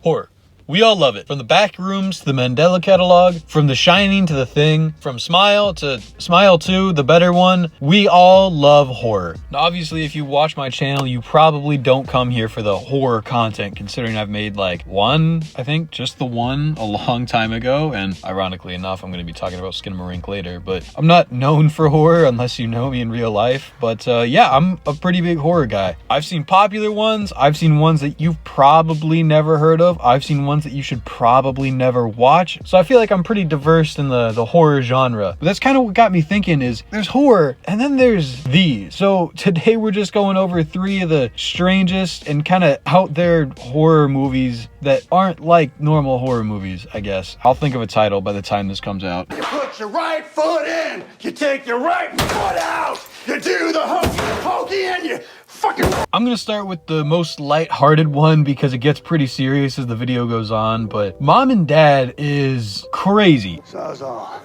Horror. We all love it. From the back rooms to the Mandela catalog, from The Shining to The Thing, from Smile to Smile 2, the better one, we all love horror. Now, obviously, if you watch my channel, you probably don't come here for the horror content, considering I've made like one, I think, just the one a long time ago, and ironically enough, I'm going to be talking about Skinamarink later, but I'm not known for horror unless you know me in real life, but yeah, I'm a pretty big horror guy. I've seen popular ones, I've seen ones that you've probably never heard of, I've seen ones that you should probably never watch. So I feel like I'm pretty diverse in the horror genre. But that's kind of what got me thinking is there's horror and then there's these. So today we're just going over 3 of the strangest and kind of out there horror movies that aren't like normal horror movies, I guess. I'll think of a title by the time this comes out. You put your right foot in, you take your right foot out, you do the hokey and you fucking... I'm gonna start with the most light-hearted one because it gets pretty serious as the video goes on, but Mom and Dad is crazy. Sawzall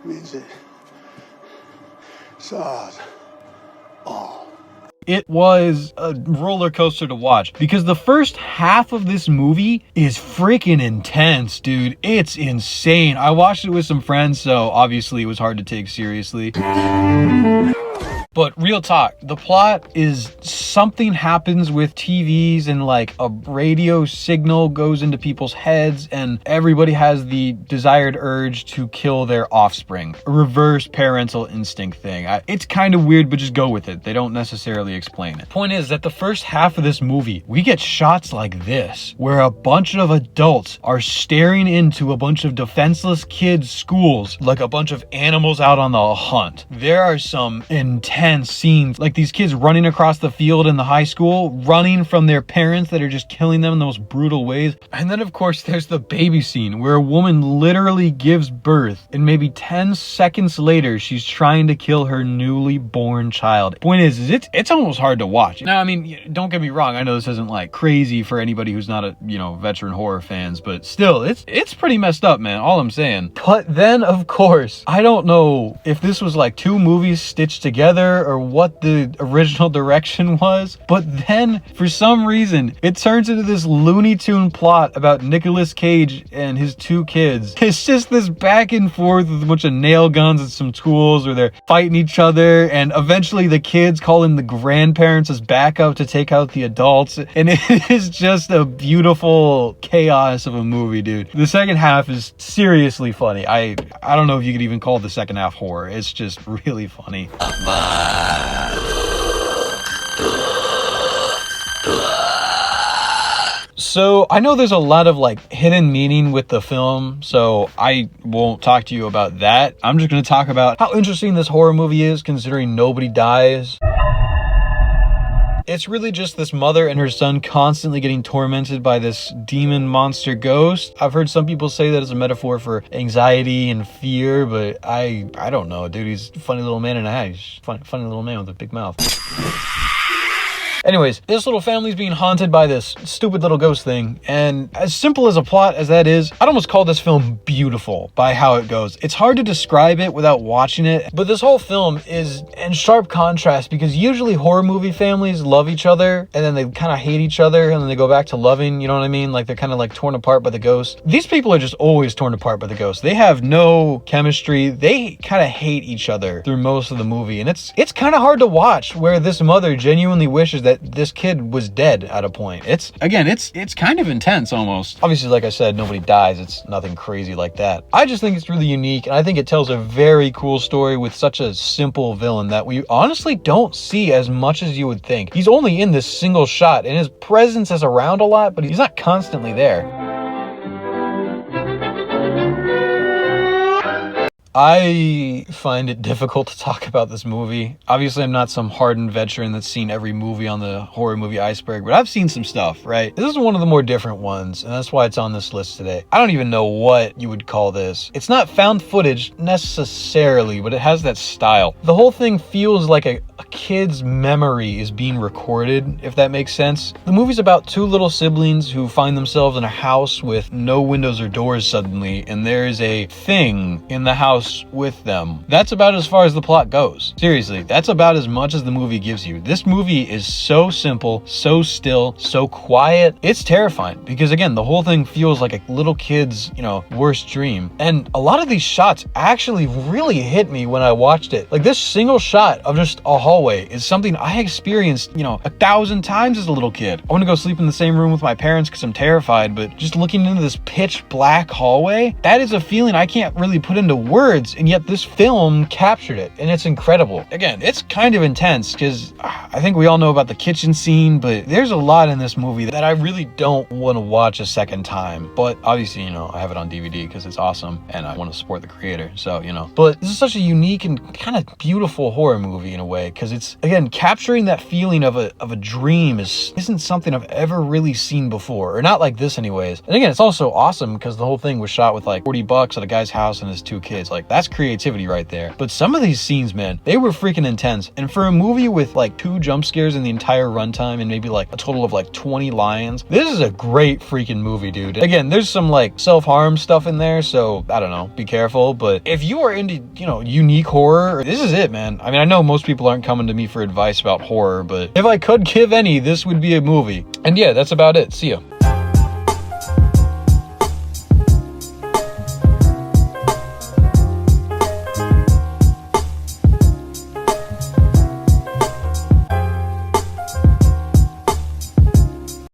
means it. Saws all. It was a roller coaster to watch because the first half of this movie is freaking intense, dude. It's insane. I watched it with some friends, so obviously it was hard to take seriously. But real talk, the plot is something happens with TVs and like a radio signal goes into people's heads and everybody has the desired urge to kill their offspring. A reverse parental instinct thing. It's kind of weird, but just go with it. They don't necessarily explain it. Point is that the first half of this movie, we get shots like this, where a bunch of adults are staring into a bunch of defenseless kids' schools like a bunch of animals out on the hunt. There are some intense scenes, like these kids running across the field in the high school, running from their parents that are just killing them in the most brutal ways. And then of course there's the baby scene where a woman literally gives birth and maybe 10 seconds later she's trying to kill her newly born child. Point is it's almost hard to watch. Now, I mean, don't get me wrong, I know this isn't like crazy for anybody who's not a, you know, veteran horror fans, but still, it's pretty messed up, man, all I'm saying. But then of course, I don't know if this was like 2 movies stitched together or what the original direction was, but then for some reason it turns into this Looney Tune plot about Nicolas Cage and his 2 kids. It's just this back and forth with a bunch of nail guns and some tools where they're fighting each other, and eventually the kids call in the grandparents as backup to take out the adults, and it is just a beautiful chaos of a movie, dude. The second half is seriously funny. I don't know if you could even call the second half horror. It's just really funny. So I know there's a lot of like hidden meaning with the film, so I won't talk to you about that. I'm just going to talk about how interesting this horror movie is considering nobody dies. It's really just this mother and her son constantly getting tormented by this demon monster ghost. I've heard some people say that it's a metaphor for anxiety and fear, but I don't know, dude. He's a funny little man in a hat. He's a funny little man with a big mouth. Anyways, this little family's being haunted by this stupid little ghost thing, and as simple as a plot as that is, I'd almost call this film beautiful by how it goes. It's hard to describe it without watching it, but this whole film is in sharp contrast because usually horror movie families love each other, and then they kind of hate each other, and then they go back to loving, you know what I mean? Like they're kind of like torn apart by the ghost. These people are just always torn apart by the ghost. They have no chemistry. They kind of hate each other through most of the movie, and it's kind of hard to watch where this mother genuinely wishes that this kid was dead at a point. It's kind of intense almost. Obviously, like I said, nobody dies. It's nothing crazy like that. I just think it's really unique, and I think it tells a very cool story with such a simple villain that we honestly don't see as much as you would think. He's only in this single shot, and his presence is around a lot, but he's not constantly there. I find it difficult to talk about this movie. Obviously, I'm not some hardened veteran that's seen every movie on the horror movie iceberg, but I've seen some stuff, right? This is one of the more different ones, and that's why it's on this list today. I don't even know what you would call this. It's not found footage necessarily, but it has that style. The whole thing feels like a kid's memory is being recorded, if that makes sense. The movie's about two little siblings who find themselves in a house with no windows or doors suddenly, and there's a thing in the house with them. That's about as far as the plot goes. Seriously, that's about as much as the movie gives you. This movie is so simple, so still, so quiet. It's terrifying because, again, the whole thing feels like a little kid's, worst dream. And a lot of these shots actually really hit me when I watched it. Like, this single shot of just a hallway is something I experienced, 1,000 times as a little kid. I want to go sleep in the same room with my parents because I'm terrified, but just looking into this pitch black hallway, that is a feeling I can't really put into words, and yet this film captured it, and it's incredible. Again, it's kind of intense because I think we all know about the kitchen scene, but there's a lot in this movie that I really don't want to watch a second time. But obviously, I have it on DVD because it's awesome, and I want to support the creator, so, But this is such a unique and kind of beautiful horror movie in a way, because it's, again, capturing that feeling of a dream isn't something I've ever really seen before, or not like this anyways. And again, it's also awesome because the whole thing was shot with like $40 at a guy's house and his two kids. Like, that's creativity right there. But some of these scenes, man, they were freaking intense. And for a movie with like 2 jump scares in the entire runtime and maybe like a total of like 20 lines, this is a great freaking movie, dude. Again, there's some like self-harm stuff in there, so I don't know, be careful. But if you are into, unique horror, this is it, man. I mean, I know most people aren't coming to me for advice about horror, but if I could give any, this would be a movie. And yeah, that's about it. See ya.